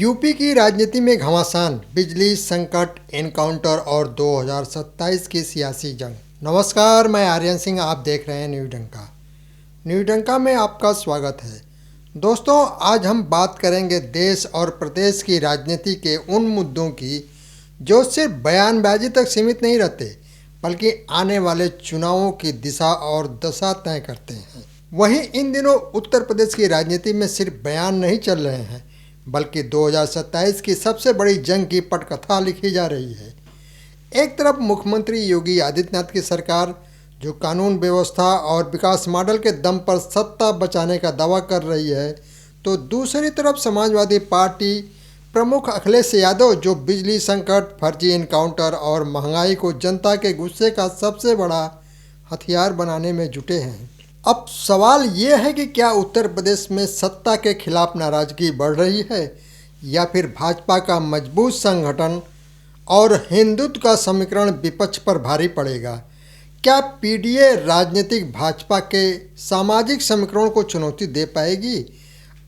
UP की राजनीति में घमासान, बिजली संकट, एनकाउंटर और 2027 की सियासी जंग। नमस्कार, मैं आर्यन सिंह, आप देख रहे हैं न्यू डंका। न्यू डंका में आपका स्वागत है। दोस्तों, आज हम बात करेंगे देश और प्रदेश की राजनीति के उन मुद्दों की जो सिर्फ बयानबाजी तक सीमित नहीं रहते, बल्कि आने वाले चुनावों की दिशा और दशा तय करते हैं। वहीं इन दिनों उत्तर प्रदेश की राजनीति में सिर्फ बयान नहीं चल रहे हैं, बल्कि 2027 की सबसे बड़ी जंग की पटकथा लिखी जा रही है। एक तरफ मुख्यमंत्री योगी आदित्यनाथ की सरकार, जो कानून व्यवस्था और विकास मॉडल के दम पर सत्ता बचाने का दावा कर रही है, तो दूसरी तरफ समाजवादी पार्टी प्रमुख अखिलेश यादव, जो बिजली संकट, फर्जी इनकाउंटर और महंगाई को जनता के गुस्से का सबसे बड़ा हथियार बनाने में जुटे हैं। अब सवाल ये है कि क्या उत्तर प्रदेश में सत्ता के खिलाफ नाराजगी बढ़ रही है, या फिर भाजपा का मजबूत संगठन और हिंदुत्व का समीकरण विपक्ष पर भारी पड़ेगा? क्या पीडीए राजनीतिक भाजपा के सामाजिक समीकरण को चुनौती दे पाएगी?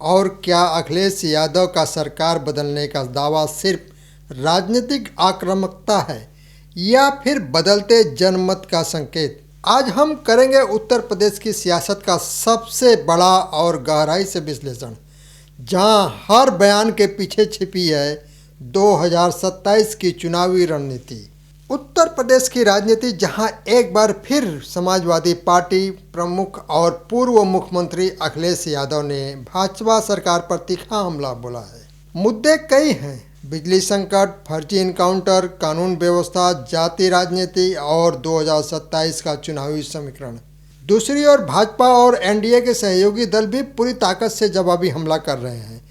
और क्या अखिलेश यादव का सरकार बदलने का दावा सिर्फ राजनीतिक आक्रामकता है, या फिर बदलते जनमत का संकेत? आज हम करेंगे उत्तर प्रदेश की सियासत का सबसे बड़ा और गहराई से विश्लेषण, जहां हर बयान के पीछे छिपी है 2027 की चुनावी रणनीति। उत्तर प्रदेश की राजनीति, जहां एक बार फिर समाजवादी पार्टी प्रमुख और पूर्व मुख्यमंत्री अखिलेश यादव ने भाजपा सरकार पर तीखा हमला बोला है। मुद्दे कई हैं: बिजली संकट, फर्जी इनकाउंटर, कानून व्यवस्था, जाति राजनीति और 2027 का चुनावी समीकरण। दूसरी ओर भाजपा और एनडीए के सहयोगी दल भी पूरी ताकत से जवाबी हमला कर रहे हैं।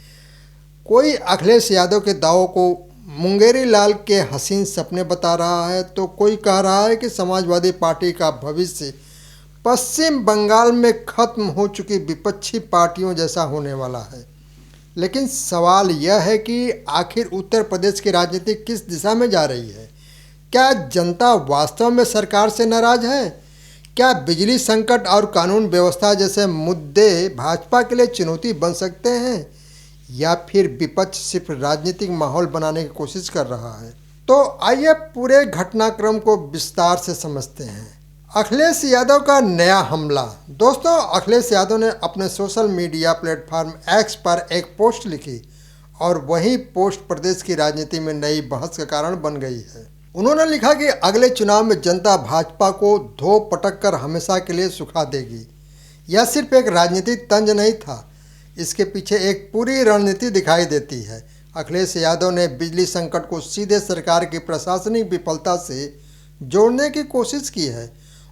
कोई अखिलेश यादव के दावों को मुंगेरी लाल के हसीन सपने बता रहा है, तो कोई कह रहा है कि समाजवादी पार्टी का भविष्य पश्चिम बंगाल में खत्म हो चुकी विपक्षी पार्टियों जैसा होने वाला है। लेकिन सवाल यह है कि आखिर उत्तर प्रदेश की राजनीति किस दिशा में जा रही है? क्या जनता वास्तव में सरकार से नाराज है? क्या बिजली संकट और कानून व्यवस्था जैसे मुद्दे भाजपा के लिए चुनौती बन सकते हैं, या फिर विपक्ष सिर्फ राजनीतिक माहौल बनाने की कोशिश कर रहा है? तो आइए पूरे घटनाक्रम को विस्तार से समझते हैं। अखिलेश यादव का नया हमला। दोस्तों, अखिलेश यादव ने अपने सोशल मीडिया प्लेटफॉर्म एक्स पर एक पोस्ट लिखी, और वही पोस्ट प्रदेश की राजनीति में नई बहस का कारण बन गई है। उन्होंने लिखा कि अगले चुनाव में जनता भाजपा को धो पटक कर हमेशा के लिए सुखा देगी। यह सिर्फ एक राजनीतिक तंज नहीं था, इसके पीछे एक पूरी रणनीति दिखाई देती है। अखिलेश यादव ने बिजली संकट को सीधे सरकार की प्रशासनिक विफलता से जोड़ने की कोशिश की है।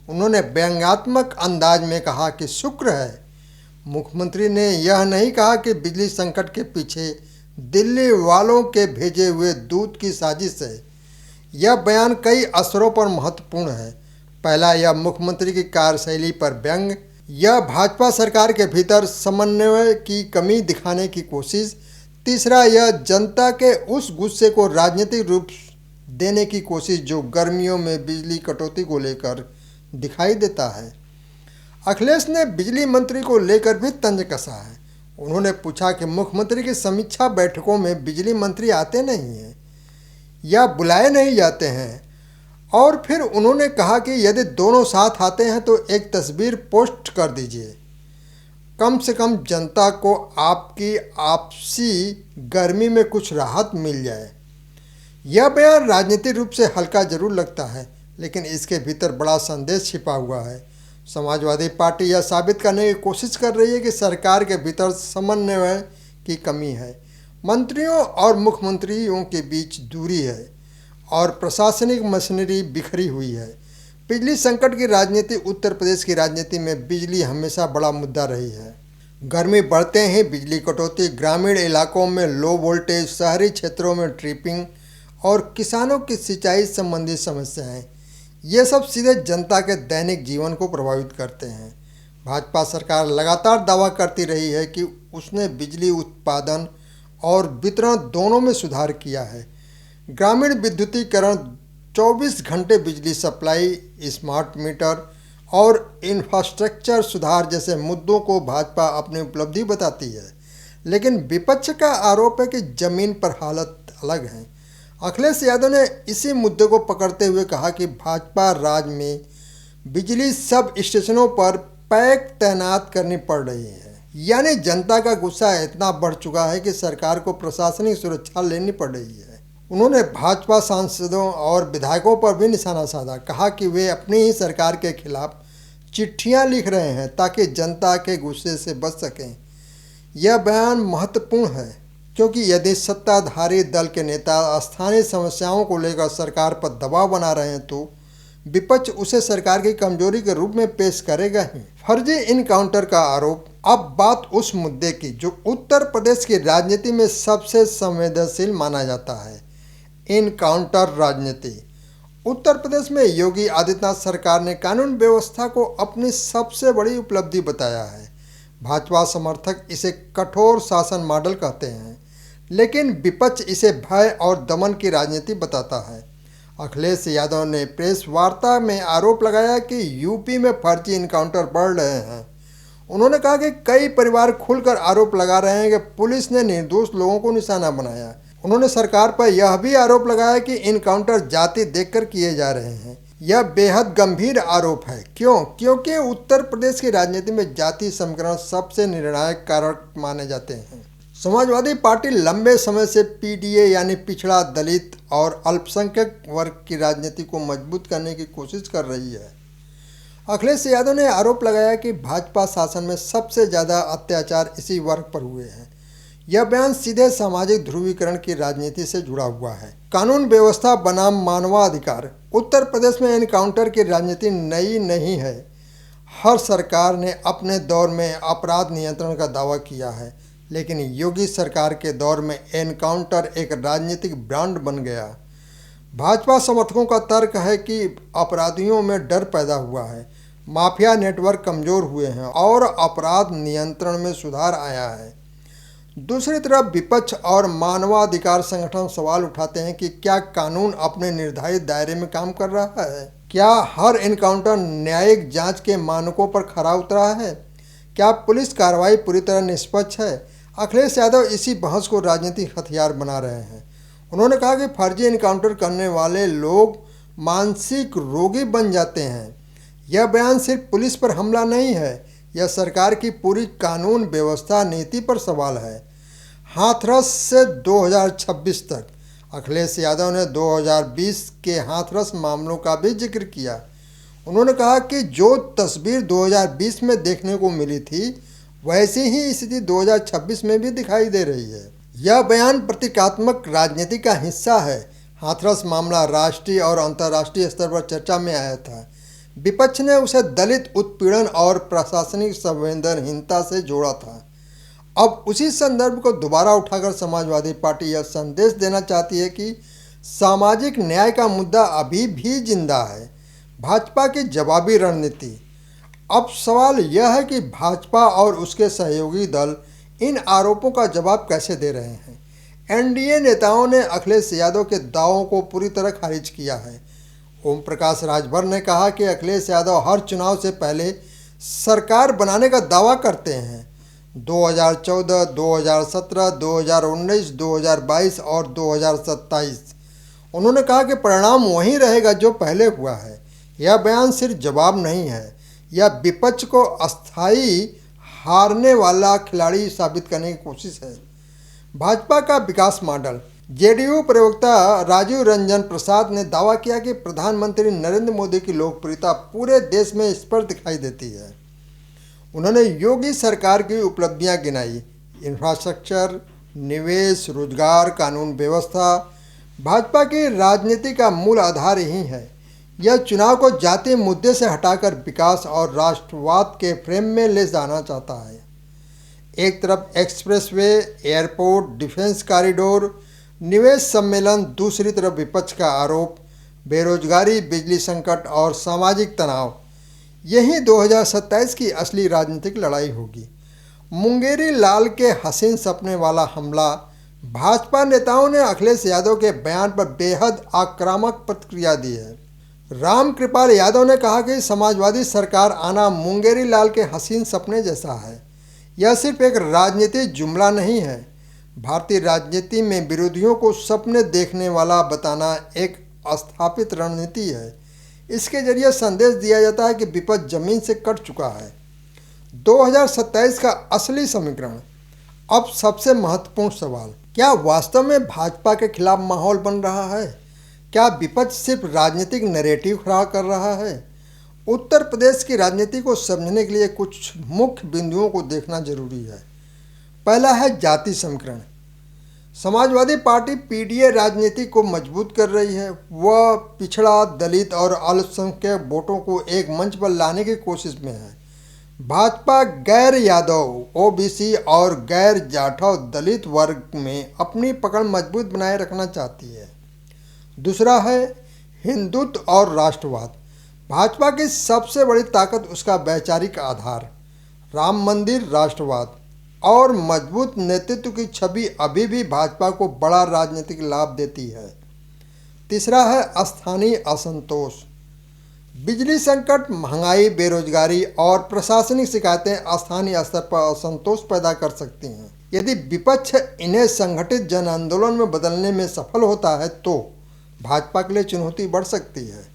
उन्होंने व्यंग्यात्मक अंदाज में कहा कि शुक्र है मुख्यमंत्री ने यह नहीं कहा कि बिजली संकट के पीछे दिल्ली वालों के भेजे हुए दूत की साजिश है। यह बयान कई असरों पर महत्वपूर्ण है। पहला, यह मुख्यमंत्री की कार्यशैली पर व्यंग। यह भाजपा सरकार के भीतर समन्वय की कमी दिखाने की कोशिश। तीसरा, यह जनता के उस गुस्से को राजनीतिक रूप देने की कोशिश जो गर्मियों में बिजली कटौती को लेकर दिखाई देता है। अखिलेश ने बिजली मंत्री को लेकर भी तंज कसा है। उन्होंने पूछा कि मुख्यमंत्री की समीक्षा बैठकों में बिजली मंत्री आते नहीं हैं या बुलाए नहीं जाते हैं, और फिर उन्होंने कहा कि यदि दोनों साथ आते हैं तो एक तस्वीर पोस्ट कर दीजिए, कम से कम जनता को आपकी आपसी गर्मी में कुछ राहत मिल जाए। यह बयान राजनीतिक रूप से हल्का जरूर लगता है, लेकिन इसके भीतर बड़ा संदेश छिपा हुआ है। समाजवादी पार्टी यह साबित करने की कोशिश कर रही है कि सरकार के भीतर समन्वय की कमी है, मंत्रियों और मुख्यमंत्रियों के बीच दूरी है, और प्रशासनिक मशीनरी बिखरी हुई है। बिजली संकट की राजनीति। उत्तर प्रदेश की राजनीति में बिजली हमेशा बड़ा मुद्दा रही है। गर्मी बढ़ते ही बिजली कटौती, ग्रामीण इलाकों में लो वोल्टेज, शहरी क्षेत्रों में ट्रिपिंग और किसानों की सिंचाई संबंधी समस्याएं, ये सब सीधे जनता के दैनिक जीवन को प्रभावित करते हैं। भाजपा सरकार लगातार दावा करती रही है कि उसने बिजली उत्पादन और वितरण दोनों में सुधार किया है। ग्रामीण विद्युतीकरण, 24 घंटे बिजली सप्लाई, स्मार्ट मीटर और इंफ्रास्ट्रक्चर सुधार जैसे मुद्दों को भाजपा अपनी उपलब्धि बताती है। लेकिन विपक्ष का आरोप है कि जमीन पर हालत अलग है। अखिलेश यादव ने इसी मुद्दे को पकड़ते हुए कहा कि भाजपा राज में बिजली सब स्टेशनों पर पैक तैनात करनी पड़ रही है, यानी जनता का गुस्सा इतना बढ़ चुका है कि सरकार को प्रशासनिक सुरक्षा लेनी पड़ रही है। उन्होंने भाजपा सांसदों और विधायकों पर भी निशाना साधा, कहा कि वे अपनी ही सरकार के खिलाफ चिट्ठियां लिख रहे हैं ताकि जनता के गुस्से से बच सकें। यह बयान महत्वपूर्ण है क्योंकि यदि सत्ताधारी दल के नेता स्थानीय समस्याओं को लेकर सरकार पर दबाव बना रहे हैं तो विपक्ष उसे सरकार की कमजोरी के रूप में पेश करेगा ही। फर्जी इनकाउंटर का आरोप। अब बात उस मुद्दे की जो उत्तर प्रदेश की राजनीति में सबसे संवेदनशील माना जाता है, इनकाउंटर राजनीति। उत्तर प्रदेश में योगी आदित्यनाथ सरकार ने कानून व्यवस्था को अपनी सबसे बड़ी उपलब्धि बताया है। भाजपा समर्थक इसे कठोर शासन मॉडल कहते हैं, लेकिन विपक्ष इसे भय और दमन की राजनीति बताता है। अखिलेश यादव ने प्रेस वार्ता में आरोप लगाया कि यूपी में फर्जी इनकाउंटर बढ़ रहे हैं। उन्होंने कहा कि कई परिवार खुलकर आरोप लगा रहे हैं कि पुलिस ने निर्दोष लोगों को निशाना बनाया। उन्होंने सरकार पर यह भी आरोप लगाया कि इनकाउंटर जाति देखकर किए जा रहे हैं। यह बेहद गंभीर आरोप है। क्योंकि उत्तर प्रदेश की राजनीति में जाति समीकरण सबसे निर्णायक कारक माने जाते हैं। समाजवादी पार्टी लंबे समय से पीडीए यानी पिछड़ा, दलित और अल्पसंख्यक वर्ग की राजनीति को मजबूत करने की कोशिश कर रही है। अखिलेश यादव ने आरोप लगाया कि भाजपा शासन में सबसे ज़्यादा अत्याचार इसी वर्ग पर हुए हैं। यह बयान सीधे सामाजिक ध्रुवीकरण की राजनीति से जुड़ा हुआ है। कानून व्यवस्था बनाम मानवाधिकार। उत्तर प्रदेश में एनकाउंटर की राजनीति नई नहीं है। हर सरकार ने अपने दौर में अपराध नियंत्रण का दावा किया है, लेकिन योगी सरकार के दौर में एनकाउंटर एक राजनीतिक ब्रांड बन गया। भाजपा समर्थकों का तर्क है कि अपराधियों में डर पैदा हुआ है, माफिया नेटवर्क कमज़ोर हुए हैं और अपराध नियंत्रण में सुधार आया है। दूसरी तरफ विपक्ष और मानवाधिकार संगठन सवाल उठाते हैं कि क्या कानून अपने निर्धारित दायरे में काम कर रहा है? क्या हर एनकाउंटर न्यायिक जांच के मानकों पर खरा उतरा है? क्या पुलिस कार्रवाई पूरी तरह निष्पक्ष है? अखिलेश यादव इसी बहस को राजनीतिक हथियार बना रहे हैं। उन्होंने कहा कि फर्जी एनकाउंटर करने वाले लोग मानसिक रोगी बन जाते हैं। यह बयान सिर्फ पुलिस पर हमला नहीं है, यह सरकार की पूरी कानून व्यवस्था नीति पर सवाल है। हाथरस से 2026 तक। अखिलेश यादव ने 2020 के हाथरस मामलों का भी जिक्र किया। उन्होंने कहा कि जो तस्वीर 2020 में देखने को मिली थी वैसी ही स्थिति 2026 में भी दिखाई दे रही है। यह बयान प्रतीकात्मक राजनीति का हिस्सा है। हाथरस मामला राष्ट्रीय और अंतर्राष्ट्रीय स्तर पर चर्चा में आया था। विपक्ष ने उसे दलित उत्पीड़न और प्रशासनिक संवेदनहीनता से जोड़ा था। अब उसी संदर्भ को दोबारा उठाकर समाजवादी पार्टी यह संदेश देना चाहती है कि सामाजिक न्याय का मुद्दा अभी भी जिंदा है। भाजपा की जवाबी रणनीति। अब सवाल यह है कि भाजपा और उसके सहयोगी दल इन आरोपों का जवाब कैसे दे रहे हैं। एनडीए नेताओं ने अखिलेश यादव के दावों को पूरी तरह खारिज किया है। ओम प्रकाश राजभर ने कहा कि अखिलेश यादव हर चुनाव से पहले सरकार बनाने का दावा करते हैं। 2014, 2017, 2019, 2022 और 2027। उन्होंने कहा कि परिणाम वही रहेगा जो पहले हुआ है। यह बयान सिर्फ जवाब नहीं है, यह विपक्ष को अस्थायी हारने वाला खिलाड़ी साबित करने की कोशिश है। भाजपा का विकास मॉडल। जेडीयू प्रवक्ता राजीव रंजन प्रसाद ने दावा किया कि प्रधानमंत्री नरेंद्र मोदी की लोकप्रियता पूरे देश में स्पष्ट दिखाई देती है। उन्होंने योगी सरकार की उपलब्धियां गिनाई। इंफ्रास्ट्रक्चर, निवेश, रोजगार, कानून व्यवस्था भाजपा की राजनीति का मूल आधार ही है। यह चुनाव को जातीय मुद्दे से हटाकर विकास और राष्ट्रवाद के फ्रेम में ले जाना चाहता है। एक तरफ एक्सप्रेसवे, एयरपोर्ट, डिफेंस कॉरिडोर, निवेश सम्मेलन, दूसरी तरफ विपक्ष का आरोप, बेरोजगारी, बिजली संकट और सामाजिक तनाव। यही 2027 की असली राजनीतिक लड़ाई होगी। मुंगेरी लाल के हसीन सपने वाला हमला। भाजपा नेताओं ने अखिलेश यादव के बयान पर बेहद आक्रामक प्रतिक्रिया दी है। राम कृपाल यादव ने कहा कि समाजवादी सरकार आना मुंगेरी लाल के हसीन सपने जैसा है। यह सिर्फ एक राजनीतिक जुमला नहीं है, भारतीय राजनीति में विरोधियों को सपने देखने वाला बताना एक स्थापित रणनीति है। इसके जरिए संदेश दिया जाता है कि विपक्ष जमीन से कट चुका है। 2027 का असली समीकरण। अब सबसे महत्वपूर्ण सवाल, क्या वास्तव में भाजपा के खिलाफ माहौल बन रहा है? क्या विपक्ष सिर्फ राजनीतिक नैरेटिव खड़ा कर रहा है? उत्तर प्रदेश की राजनीति को समझने के लिए कुछ मुख्य बिंदुओं को देखना जरूरी है। पहला है जाति समीकरण। समाजवादी पार्टी पीडीए राजनीति को मजबूत कर रही है। वह पिछड़ा, दलित और अल्पसंख्यक वोटों को एक मंच पर लाने की कोशिश में है। भाजपा गैर यादव, ओबीसी और गैर जाठव दलित वर्ग में अपनी पकड़ मजबूत बनाए रखना चाहती है। दूसरा है हिंदुत्व और राष्ट्रवाद। भाजपा की सबसे बड़ी ताकत उसका वैचारिक आधार, राम मंदिर राष्ट्रवाद और मजबूत नेतृत्व की छवि अभी भी भाजपा को बड़ा राजनीतिक लाभ देती है। तीसरा है स्थानीय असंतोष। बिजली संकट, महंगाई, बेरोजगारी और प्रशासनिक शिकायतें स्थानीय स्तर पर असंतोष पैदा कर सकती हैं। यदि विपक्ष इन्हें संगठित जन आंदोलन में बदलने में सफल होता है तो भाजपा के लिए चुनौती बढ़ सकती है।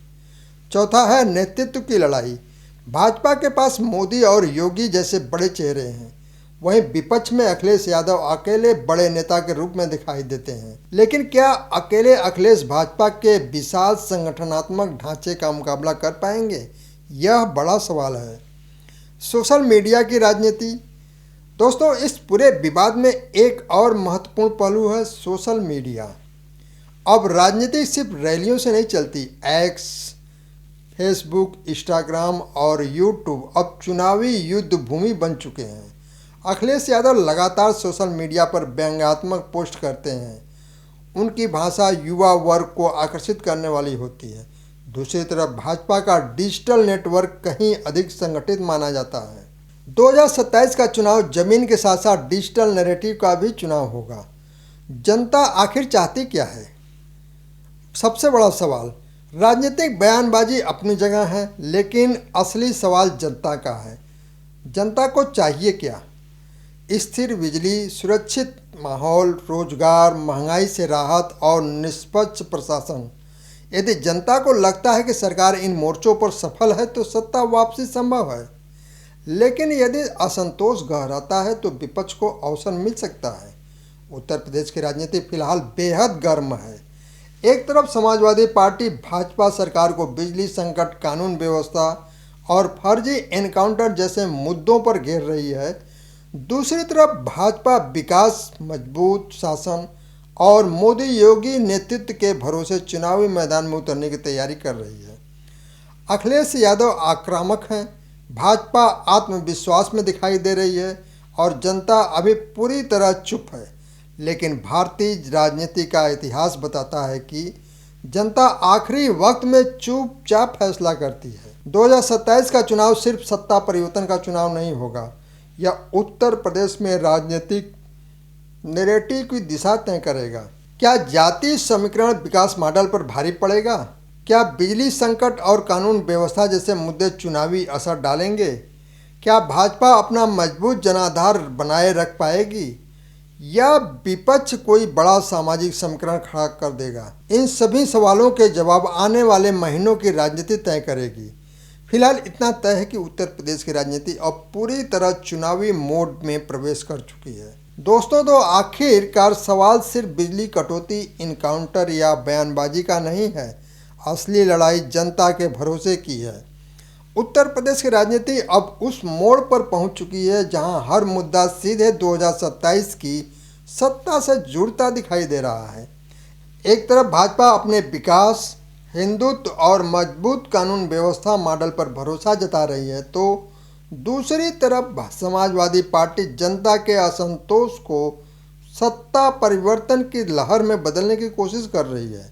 चौथा है नेतृत्व की लड़ाई। भाजपा के पास मोदी और योगी जैसे बड़े चेहरे हैं, वहीं विपक्ष में अखिलेश यादव अकेले बड़े नेता के रूप में दिखाई देते हैं। लेकिन क्या अकेले अखिलेश भाजपा के विशाल संगठनात्मक ढांचे का मुकाबला कर पाएंगे? यह बड़ा सवाल है। सोशल मीडिया की राजनीति। दोस्तों, इस पूरे विवाद में एक और महत्वपूर्ण पहलू है सोशल मीडिया। अब राजनीति सिर्फ रैलियों से नहीं चलती। एक्स, फेसबुक, इंस्टाग्राम और यूट्यूब अब चुनावी युद्ध भूमि बन चुके हैं। अखिलेश यादव लगातार सोशल मीडिया पर व्यंग्यात्मक पोस्ट करते हैं। उनकी भाषा युवा वर्ग को आकर्षित करने वाली होती है। दूसरी तरफ भाजपा का डिजिटल नेटवर्क कहीं अधिक संगठित माना जाता है। 2027 का चुनाव जमीन के साथ साथ डिजिटल नैरेटिव का भी चुनाव होगा। जनता आखिर चाहती क्या है? सबसे बड़ा सवाल। राजनीतिक बयानबाजी अपनी जगह है, लेकिन असली सवाल जनता का है। जनता को चाहिए क्या? स्थिर बिजली, सुरक्षित माहौल, रोजगार, महंगाई से राहत और निष्पक्ष प्रशासन। यदि जनता को लगता है कि सरकार इन मोर्चों पर सफल है तो सत्ता वापसी संभव है। लेकिन यदि असंतोष गहराता है तो विपक्ष को अवसर मिल सकता है। उत्तर प्रदेश की राजनीति फिलहाल बेहद गर्म है। एक तरफ समाजवादी पार्टी भाजपा सरकार को बिजली संकट, कानून व्यवस्था और फर्जी एनकाउंटर जैसे मुद्दों पर घेर रही है। दूसरी तरफ भाजपा विकास, मजबूत शासन और मोदी योगी नेतृत्व के भरोसे चुनावी मैदान में उतरने की तैयारी कर रही है। अखिलेश यादव आक्रामक हैं, भाजपा आत्मविश्वास में दिखाई दे रही है और जनता अभी पूरी तरह चुप है। लेकिन भारतीय राजनीति का इतिहास बताता है कि जनता आखिरी वक्त में चुपचाप फैसला करती है। 2027 का चुनाव सिर्फ सत्ता परिवर्तन का चुनाव नहीं होगा, यह उत्तर प्रदेश में राजनीतिक नैरेटिव की दिशा तय करेगा। क्या जाति समीकरण विकास मॉडल पर भारी पड़ेगा? क्या बिजली संकट और कानून व्यवस्था जैसे मुद्दे चुनावी असर डालेंगे? क्या भाजपा अपना मजबूत जनाधार बनाए रख पाएगी या विपक्ष कोई बड़ा सामाजिक समीकरण खड़ा कर देगा? इन सभी सवालों के जवाब आने वाले महीनों की राजनीति तय करेगी। फिलहाल इतना तय है कि उत्तर प्रदेश की राजनीति अब पूरी तरह चुनावी मोड में प्रवेश कर चुकी है। दोस्तों, तो आखिरकार सवाल सिर्फ बिजली कटौती, इनकाउंटर या बयानबाजी का नहीं है। असली लड़ाई जनता के भरोसे की है। उत्तर प्रदेश की राजनीति अब उस मोड़ पर पहुंच चुकी है जहां हर मुद्दा सीधे 2027 की सत्ता से जुड़ता दिखाई दे रहा है। एक तरफ भाजपा अपने विकास, हिंदुत्व और मजबूत कानून व्यवस्था मॉडल पर भरोसा जता रही है, तो दूसरी तरफ समाजवादी पार्टी जनता के असंतोष को सत्ता परिवर्तन की लहर में बदलने की कोशिश कर रही है।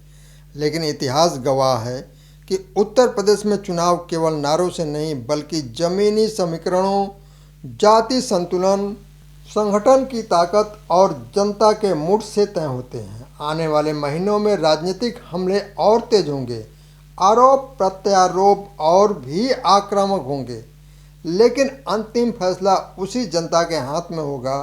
लेकिन इतिहास गवाह है कि उत्तर प्रदेश में चुनाव केवल नारों से नहीं बल्कि जमीनी समीकरणों, जाति संतुलन, संगठन की ताकत और जनता के मूड से तय होते हैं। आने वाले महीनों में राजनीतिक हमले और तेज होंगे, आरोप प्रत्यारोप और भी आक्रामक होंगे। लेकिन अंतिम फैसला उसी जनता के हाथ में होगा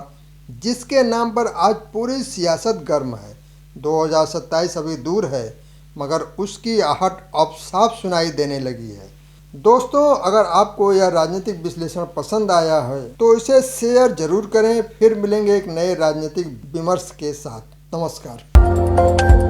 जिसके नाम पर आज पूरी सियासत गर्म है। 2027 अभी दूर है, मगर उसकी आहट अब साफ सुनाई देने लगी है। दोस्तों, अगर आपको यह राजनीतिक विश्लेषण पसंद आया है तो इसे शेयर जरूर करें। फिर मिलेंगे एक नए राजनीतिक विमर्श के साथ। नमस्कार।